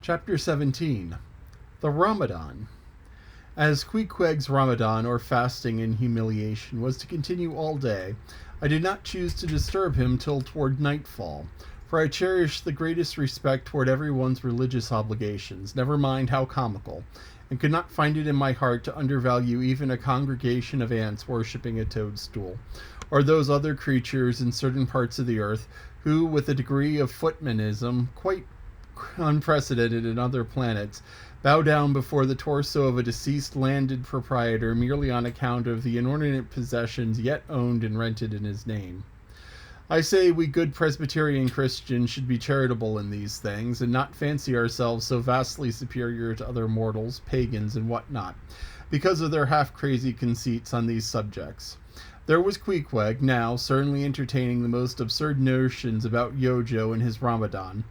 Chapter 17. The Ramadan. As Queequeg's Ramadan, or fasting in humiliation, was to continue all day, I did not choose to disturb him till toward nightfall, for I cherish the greatest respect toward everyone's religious obligations, never mind how comical, and could not find it in my heart to undervalue even a congregation of ants worshipping a toadstool, or those other creatures in certain parts of the earth who, with a degree of footmanism quite unprecedented in other planets, bow down before the torso of a deceased landed proprietor merely on account of the inordinate possessions yet owned and rented in his name. I say we good Presbyterian Christians should be charitable in these things, and not fancy ourselves so vastly superior to other mortals, pagans, and what not, because of their half-crazy conceits on these subjects. There was Queequeg, now, certainly entertaining the most absurd notions about Yojo and his Ramadan.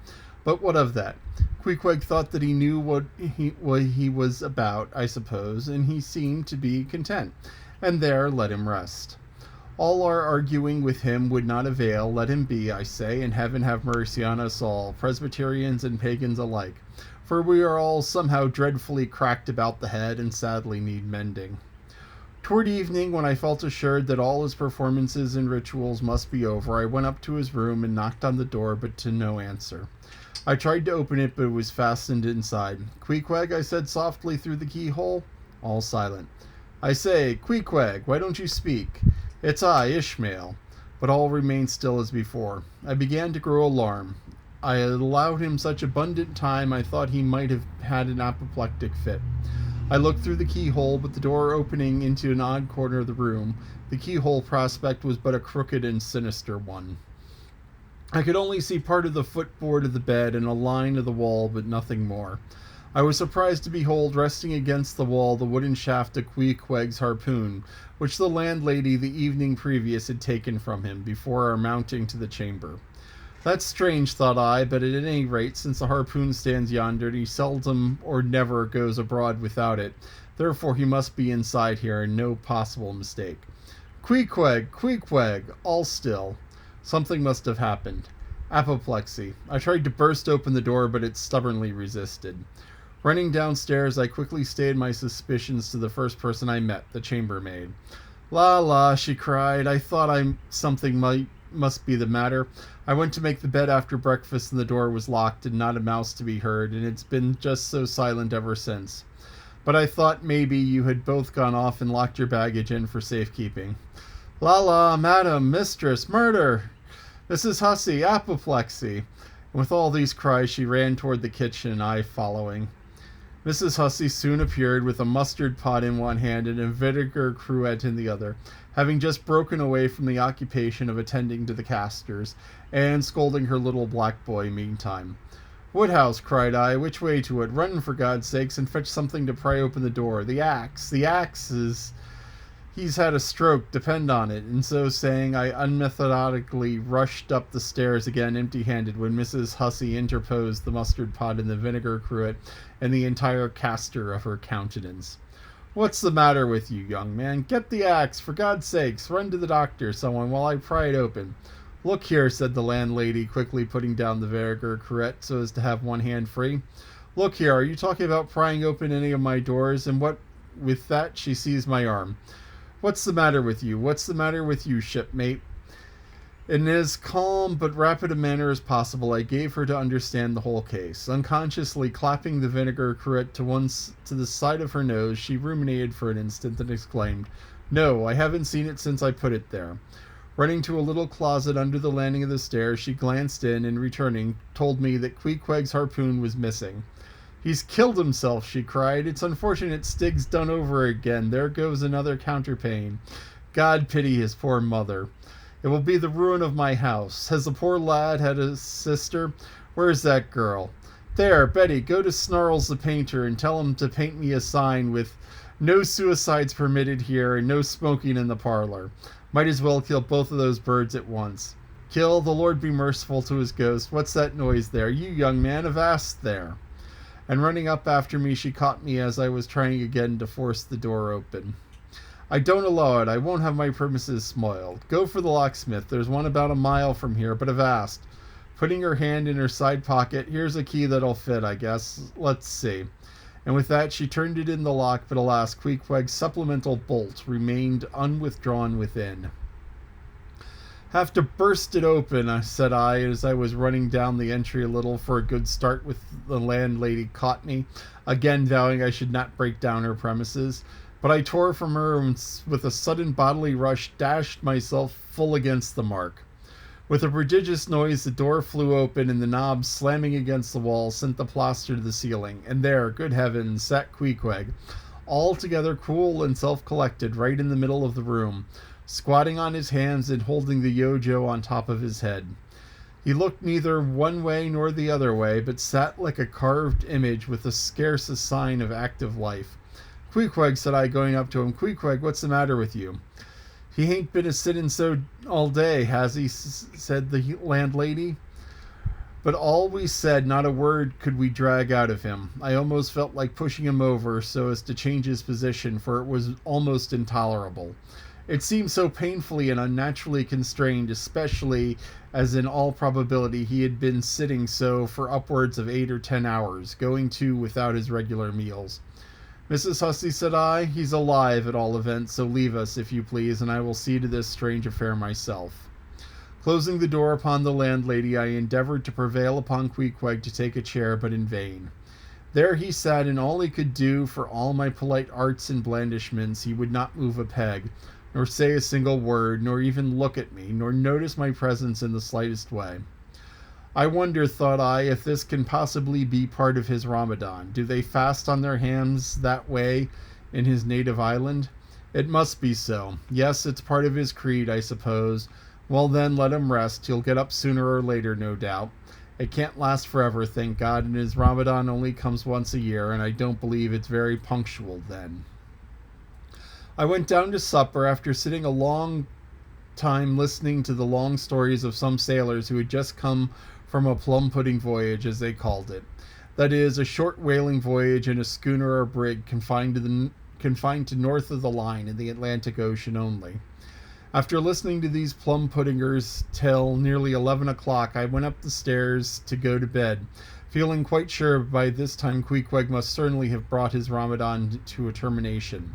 But what of that? Queequeg thought that he knew what he was about, I suppose, and he seemed to be content, and there let him rest. All our arguing with him would not avail. Let him be, I say, and heaven have mercy on us all, Presbyterians and pagans alike, for we are all somehow dreadfully cracked about the head and sadly need mending. Toward evening, when I felt assured that all his performances and rituals must be over, I went up to his room and knocked on the door, but to no answer. I tried to open it, but it was fastened inside. "Queequeg," I said softly through the keyhole. All silent. "I say, Queequeg, why don't you speak?" "It's I, Ishmael." But all remained still as before. I began to grow alarmed. I had allowed him such abundant time I thought he might have had an apoplectic fit. I looked through the keyhole, but the door opening into an odd corner of the room, the keyhole prospect was but a crooked and sinister one. I could only see part of the footboard of the bed and a line of the wall, but nothing more. I was surprised to behold resting against the wall the wooden shaft of Queequeg's harpoon, which the landlady the evening previous had taken from him, before our mounting to the chamber. That's strange, thought I, but at any rate, since the harpoon stands yonder, he seldom or never goes abroad without it, therefore he must be inside here, and no possible mistake. "Queequeg! Queequeg!" All still. Something must have happened. Apoplexy. I tried to burst open the door, but it stubbornly resisted. Running downstairs, I quickly stayed my suspicions to the first person I met, the chambermaid. "La la," she cried, "I thought something must be the matter. I went to make the bed after breakfast and the door was locked and not a mouse to be heard, and it's been just so silent ever since. But I thought maybe you had both gone off and locked your baggage in for safekeeping." "La la, madam, mistress, murder! Mrs. Hussey, apoplexy!" And with all these cries she ran toward the kitchen, I following. Mrs. Hussey soon appeared with a mustard pot in one hand and a vinegar cruet in the other, having just broken away from the occupation of attending to the castors, and scolding her little black boy meantime. "Woodhouse," cried I, "which way to it? Run, for God's sakes, and fetch something to pry open the door. The axe is... He's had a stroke, depend on it." And so saying, I unmethodically rushed up the stairs again empty-handed, when Mrs. Hussey interposed the mustard pot and the vinegar cruet and the entire castor of her countenance. "What's the matter with you, young man? Get the axe, for God's sakes. Run to the doctor, someone, while I pry it open." "Look here," said the landlady, quickly putting down the vinegar cruet so as to have one hand free. "Look here, are you talking about prying open any of my doors?" And what with that she seized my arm. "What's the matter with you? What's the matter with you, shipmate?" In as calm but rapid a manner as possible, I gave her to understand the whole case. Unconsciously clapping the vinegar cruet to the side of her nose, she ruminated for an instant and exclaimed, "No, I haven't seen it since I put it there." Running to a little closet under the landing of the stairs, she glanced in, and returning, told me that Queequeg's harpoon was missing. "He's killed himself," she cried. "It's unfortunate Stig's done over again. There goes another counterpane. God pity his poor mother. It will be the ruin of my house. Has the poor lad had a sister? Where's that girl? There, Betty, go to Snarls the painter and tell him to paint me a sign with 'No suicides permitted here' and 'No smoking in the parlor.' Might as well kill both of those birds at once. Kill, the Lord be merciful to his ghost. What's that noise there? You young man, avast there." And running up after me, she caught me as I was trying again to force the door open. "I don't allow it. I won't have my premises spoiled. Go for the locksmith. There's one about a mile from here, but avast." Putting her hand in her side pocket, "Here's a key that'll fit, I guess. Let's see." And with that, she turned it in the lock, but alas, Queequeg's supplemental bolt remained unwithdrawn within. "Have to burst it open," said I, as I was running down the entry a little for a good start with the landlady caught me, again vowing I should not break down her premises. But I tore from her and with a sudden bodily rush dashed myself full against the mark. With a prodigious noise, the door flew open, and the knob, slamming against the wall, sent the plaster to the ceiling. And there, good heavens, sat Queequeg, altogether cool and self-collected, right in the middle of the room, squatting on his hands and holding the yojo on top of his head. He looked neither one way nor the other way, but sat like a carved image with scarce a sign of active life. "Queequeg," said I, going up to him, "Queequeg, what's the matter with you?" "He hain't been a-sitting so all day, has he?" said the landlady. But all we said, not a word could we drag out of him. I almost felt like pushing him over so as to change his position, for it was almost intolerable. It seemed so painfully and unnaturally constrained, especially as in all probability he had been sitting so for upwards of 8 or 10 hours, going to without his regular meals. "Mrs. Hussey," said I, "he's alive at all events, so leave us, if you please, and I will see to this strange affair myself." Closing the door upon the landlady, I endeavored to prevail upon Queequeg to take a chair, but in vain. There he sat, and all he could do, for all my polite arts and blandishments, he would not move a peg, nor say a single word, nor even look at me, nor notice my presence in the slightest way. I wonder, thought I, if this can possibly be part of his Ramadan. Do they fast on their hams that way in his native island? It must be so. Yes, it's part of his creed, I suppose. Well then, let him rest. He'll get up sooner or later, no doubt. It can't last forever, thank God, and his Ramadan only comes once a year, and I don't believe it's very punctual then. I went down to supper after sitting a long time listening to the long stories of some sailors who had just come from a plum-pudding voyage, as they called it. That is, a short whaling voyage in a schooner or brig confined to north of the line in the Atlantic Ocean only. After listening to these plum-puddingers till nearly 11 o'clock, I went up the stairs to go to bed, feeling quite sure by this time Queequeg must certainly have brought his Ramadan to a termination.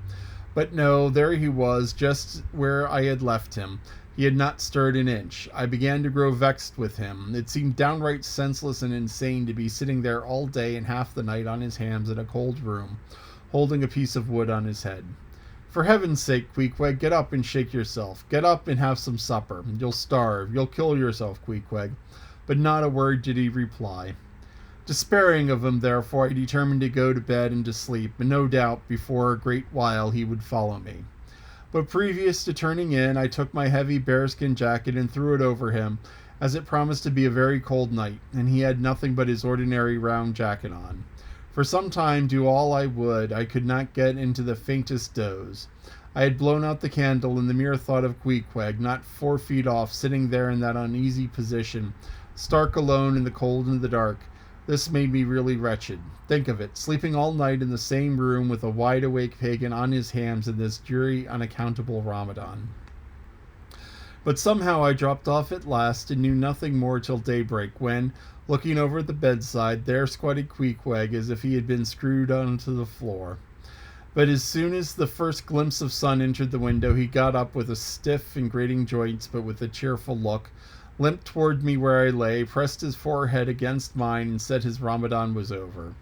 But no, there he was, just where I had left him. He had not stirred an inch. I began to grow vexed with him. It seemed downright senseless and insane to be sitting there all day and half the night on his hams in a cold room, holding a piece of wood on his head. "For heaven's sake, Queequeg, get up and shake yourself. Get up and have some supper. You'll starve. You'll kill yourself, Queequeg." But not a word did he reply. Despairing of him, therefore, I determined to go to bed and to sleep, and no doubt before a great while he would follow me. But previous to turning in, I took my heavy bearskin jacket and threw it over him, as it promised to be a very cold night, and he had nothing but his ordinary round jacket on. For some time, do all I would, I could not get into the faintest doze. I had blown out the candle, and the mere thought of Queequeg, not 4 feet off, sitting there in that uneasy position, stark alone in the cold and the dark, this made me really wretched. Think of it, sleeping all night in the same room with a wide-awake pagan on his hams in this dreary, unaccountable Ramadan. But somehow I dropped off at last, and knew nothing more till daybreak, when, looking over at the bedside, there squatted Queequeg as if he had been screwed onto the floor. But as soon as the first glimpse of sun entered the window, he got up with a stiff and grating joints, but with a cheerful look, limped toward me where I lay, pressed his forehead against mine, and said his Ramadan was over.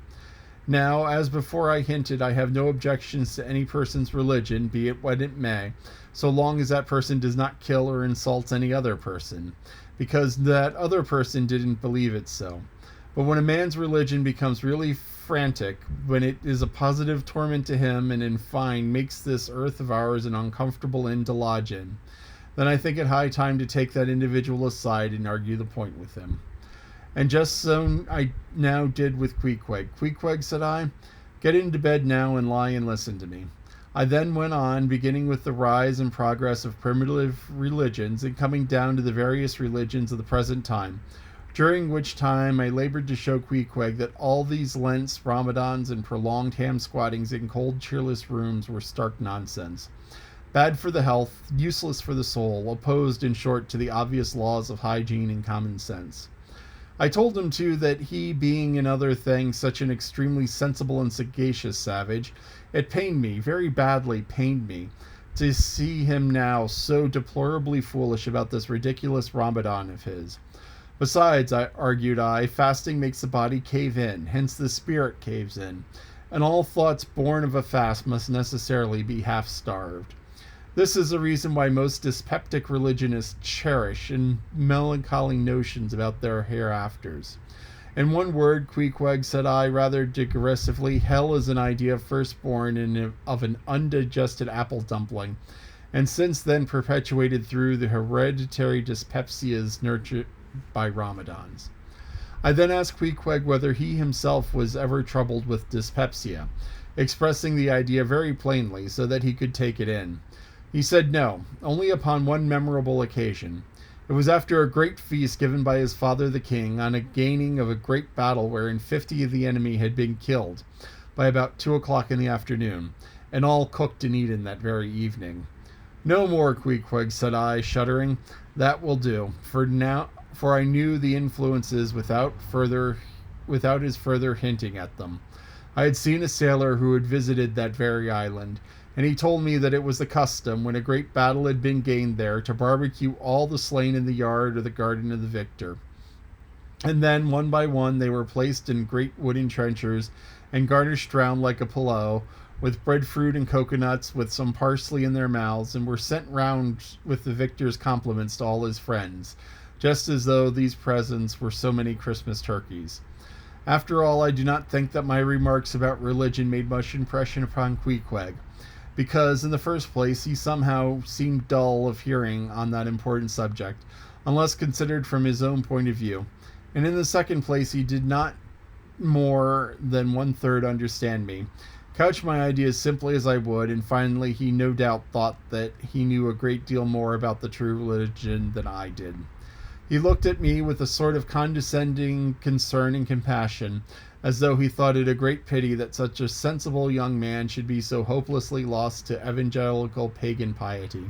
Now, as before I hinted, I have no objections to any person's religion, be it what it may, so long as that person does not kill or insult any other person, because that other person didn't believe it so. But when a man's religion becomes really frantic, when it is a positive torment to him, and in fine makes this earth of ours an uncomfortable inn to lodge in, then I think it high time to take that individual aside and argue the point with him. And just so I now did with Queequeg. "Queequeg," said I, "get into bed now and lie and listen to me." I then went on, beginning with the rise and progress of primitive religions and coming down to the various religions of the present time, during which time I labored to show Queequeg that all these Lents, Ramadans, and prolonged ham squattings in cold, cheerless rooms were stark nonsense. Bad for the health, useless for the soul, opposed, in short, to the obvious laws of hygiene and common sense. I told him, too, that he, being in other things such an extremely sensible and sagacious savage, it pained me, very badly pained me, to see him now so deplorably foolish about this ridiculous Ramadan of his. Besides, argued I, fasting makes the body cave in, hence the spirit caves in, and all thoughts born of a fast must necessarily be half starved. This is the reason why most dyspeptic religionists cherish and melancholy notions about their hereafters. In one word, Queequeg, said I, rather digressively, hell is an idea first born of an undigested apple dumpling, and since then perpetuated through the hereditary dyspepsias nurtured by Ramadans. I then asked Queequeg whether he himself was ever troubled with dyspepsia, expressing the idea very plainly so that he could take it in. He said no, only upon one memorable occasion. It was after a great feast given by his father the king, on a gaining of a great battle wherein 50 of the enemy had been killed by about 2 o'clock in the afternoon, and all cooked and eaten that very evening. No more, Queequeg, said I, shuddering. That will do, for I knew the influences without his further hinting at them. I had seen a sailor who had visited that very island, and he told me that it was the custom, when a great battle had been gained there, to barbecue all the slain in the yard or the garden of the victor. And then, one by one, they were placed in great wooden trenchers, and garnished round like a pillau, with breadfruit and coconuts, with some parsley in their mouths, and were sent round with the victor's compliments to all his friends, just as though these presents were so many Christmas turkeys. After all, I do not think that my remarks about religion made much impression upon Queequeg, because, in the first place, he somehow seemed dull of hearing on that important subject, unless considered from his own point of view, and in the second place, he did not more than 1/3 understand me, couch my ideas simply as I would, and finally he no doubt thought that he knew a great deal more about the true religion than I did. He looked at me with a sort of condescending concern and compassion, as though he thought it a great pity that such a sensible young man should be so hopelessly lost to evangelical pagan piety.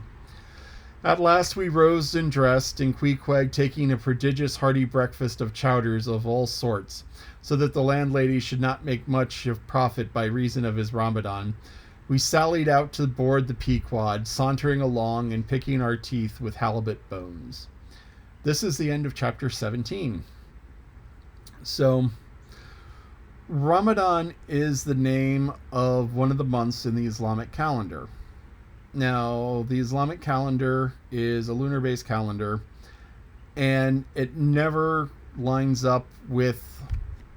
At last we rose and dressed, and Queequeg taking a prodigious hearty breakfast of chowders of all sorts, so that the landlady should not make much of profit by reason of his Ramadan, we sallied out to board the Pequod, sauntering along and picking our teeth with halibut bones. This is the end of chapter 17. So, Ramadan is the name of one of the months in the Islamic calendar. Now, the Islamic calendar is a lunar-based calendar, and it never lines up with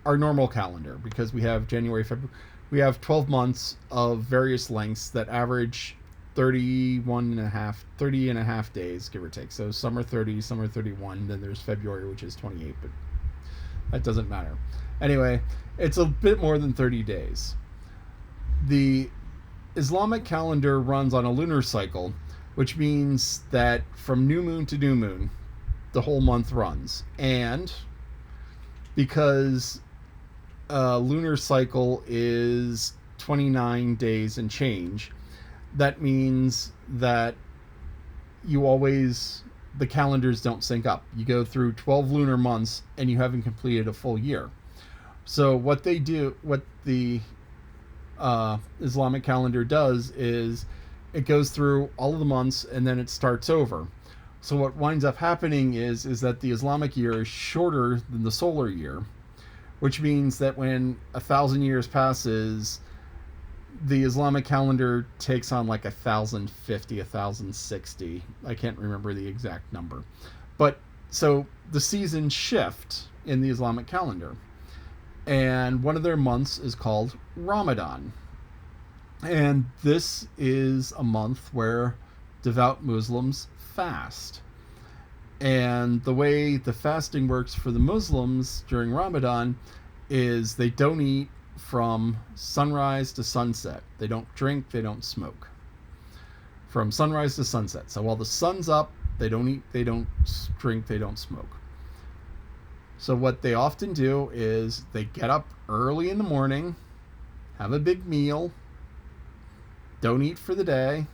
our normal calendar, because we have January, February. We have 12 months of various lengths that average 30 and a half days, give or take. So some are 30, some are 31. Then there's February, which is 28, but that doesn't matter. Anyway, it's a bit more than 30 days. The Islamic calendar runs on a lunar cycle, which means that from new moon to new moon, the whole month runs. And because a lunar cycle is 29 days and change, that means that the calendars don't sync up. You go through 12 lunar months and you haven't completed a full year. So what the Islamic calendar does is it goes through all of the months and then it starts over. So what winds up happening is that the Islamic year is shorter than the solar year, which means that when 1,000 years passes, the Islamic calendar takes on like 1,050, 1,060. I can't remember the exact number. But so the seasons shift in the Islamic calendar. And one of their months is called Ramadan. And this is a month where devout Muslims fast. And the way the fasting works for the Muslims during Ramadan is they don't eat from sunrise to sunset. They don't drink, they don't smoke. From sunrise to sunset. So while the sun's up, they don't eat, they don't drink, they don't smoke. So what they often do is they get up early in the morning, have a big meal, don't eat for the day,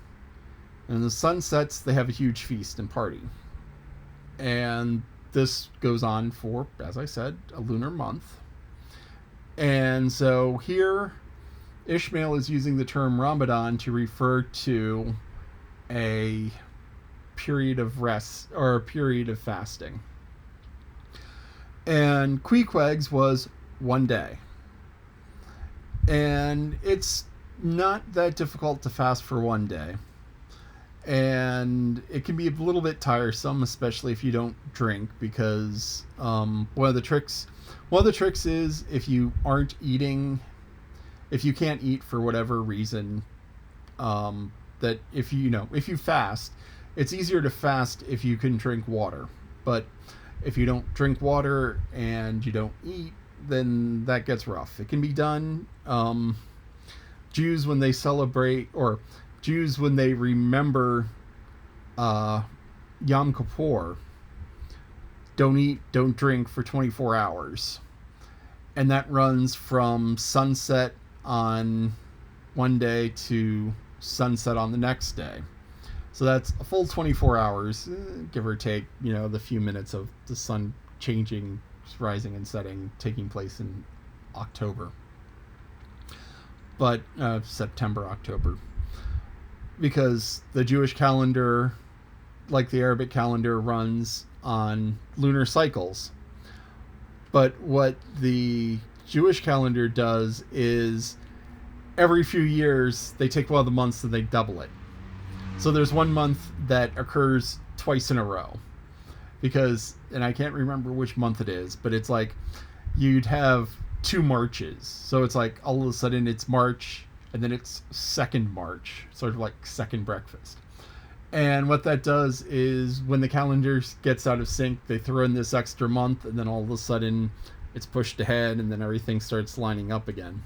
and when the sun sets, they have a huge feast and party. And this goes on for, as I said, a lunar month. And so here, Ishmael is using the term Ramadan to refer to a period of rest or a period of fasting. And Queequeg's was 1 day. And it's not that difficult to fast for 1 day. And it can be a little bit tiresome, especially if you don't drink, because one of the tricks is if you aren't eating, if you can't eat for whatever reason, that if you fast, it's easier to fast if you can drink water. But if you don't drink water and you don't eat, then that gets rough. It can be done. Jews, when they celebrate, or Jews, when they remember Yom Kippur, don't eat, don't drink for 24 hours. And that runs from sunset on one day to sunset on the next day. So that's a full 24 hours, give or take, the few minutes of the sun changing, rising and setting, taking place in October. But September, October. Because the Jewish calendar, like the Arabic calendar, runs on lunar cycles. But what the Jewish calendar does is every few years they take one of the months and they double it. So there's 1 month that occurs twice in a row. Because, and I can't remember which month it is, but it's like you'd have 2 Marches. So it's like all of a sudden it's March, and then it's second March, sort of like second breakfast. And what that does is when the calendar gets out of sync, they throw in this extra month, and then all of a sudden it's pushed ahead, and then everything starts lining up again.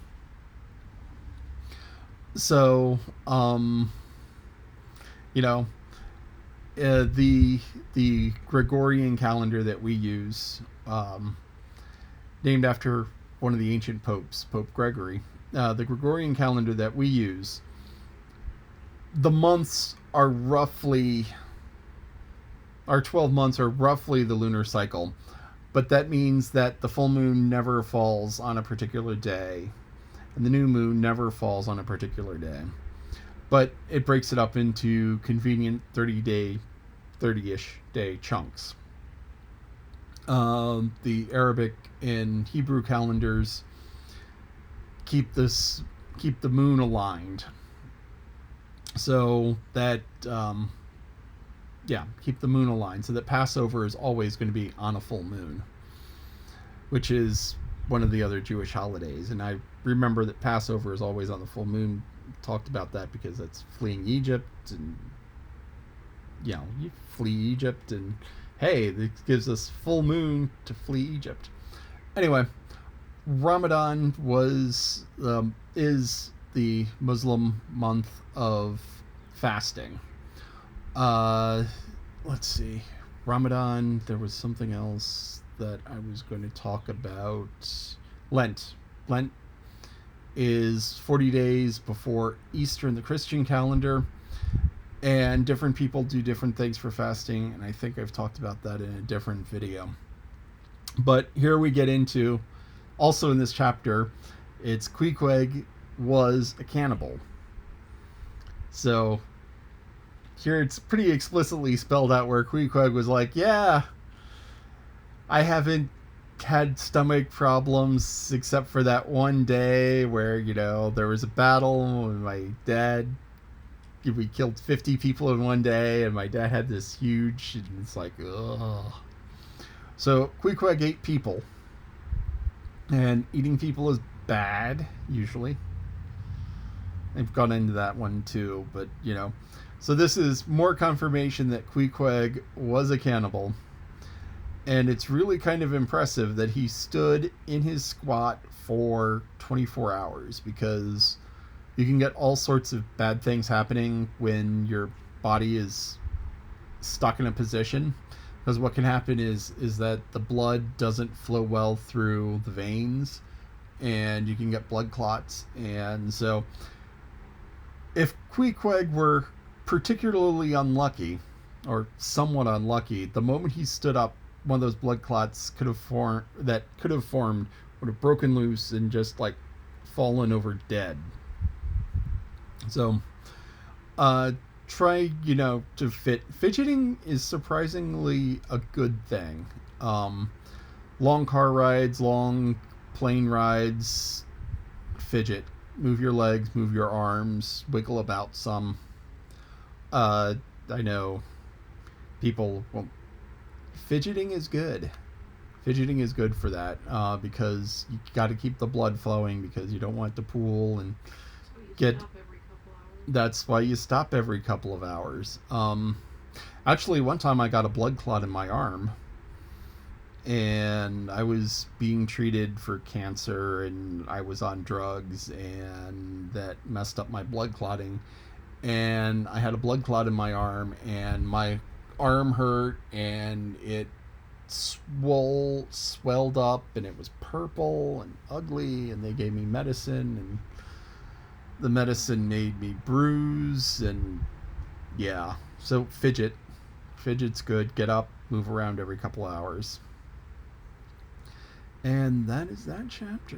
So, the Gregorian calendar that we use, named after one of the ancient popes, Pope Gregory, the Gregorian calendar that we use, the months are roughly, our 12 months are roughly the lunar cycle, but that means that the full moon never falls on a particular day, and the new moon never falls on a particular day. But it breaks it up into convenient 30-ish day chunks. The Arabic and Hebrew calendars keep the moon aligned, so that keep the moon aligned, so that Passover is always going to be on a full moon, which is one of the other Jewish holidays. And I remember that Passover is always on the full moon. Talked about that because that's fleeing Egypt, and you flee Egypt, and hey, it gives us full moon to flee Egypt. Anyway, Ramadan is the Muslim month of fasting. Let's see, Ramadan. There was something else that I was going to talk about. Lent is 40 days before Easter in the Christian calendar, and different people do different things for fasting, and I think I've talked about that in a different video. But here we get into, also in this chapter, it's Queequeg was a cannibal. So here it's pretty explicitly spelled out where Queequeg was like, yeah, I haven't had stomach problems except for that one day where there was a battle and my dad, we killed 50 people in one day, and my dad had this huge, and it's like, ugh. So Queequeg ate people, and eating people is bad usually. I've gone into that one too, but so this is more confirmation that Queequeg was a cannibal. And it's really kind of impressive that he stood in his squat for 24 hours, because you can get all sorts of bad things happening when your body is stuck in a position. Because what can happen is that the blood doesn't flow well through the veins, and you can get blood clots. And so if Queequeg were particularly unlucky, or somewhat unlucky, the moment he stood up one of those blood clots could have formed would have broken loose and just like fallen over dead. So try, to fidgeting is surprisingly a good thing. Long car rides, long plane rides, fidget. Move your legs, move your arms, wiggle about some. I know people, well, fidgeting is good. Fidgeting is good for that, because you got to keep the blood flowing because you don't want to pool and get. That's why you stop every couple of hours. Actually, one time I got a blood clot in my arm, and I was being treated for cancer, and I was on drugs, and that messed up my blood clotting. And I had a blood clot in my arm, and my arm hurt, and it swelled up, and it was purple and ugly, and they gave me medicine, and the medicine made me bruise, and yeah. So fidget's good. Get up, move around every couple hours. And that is that chapter.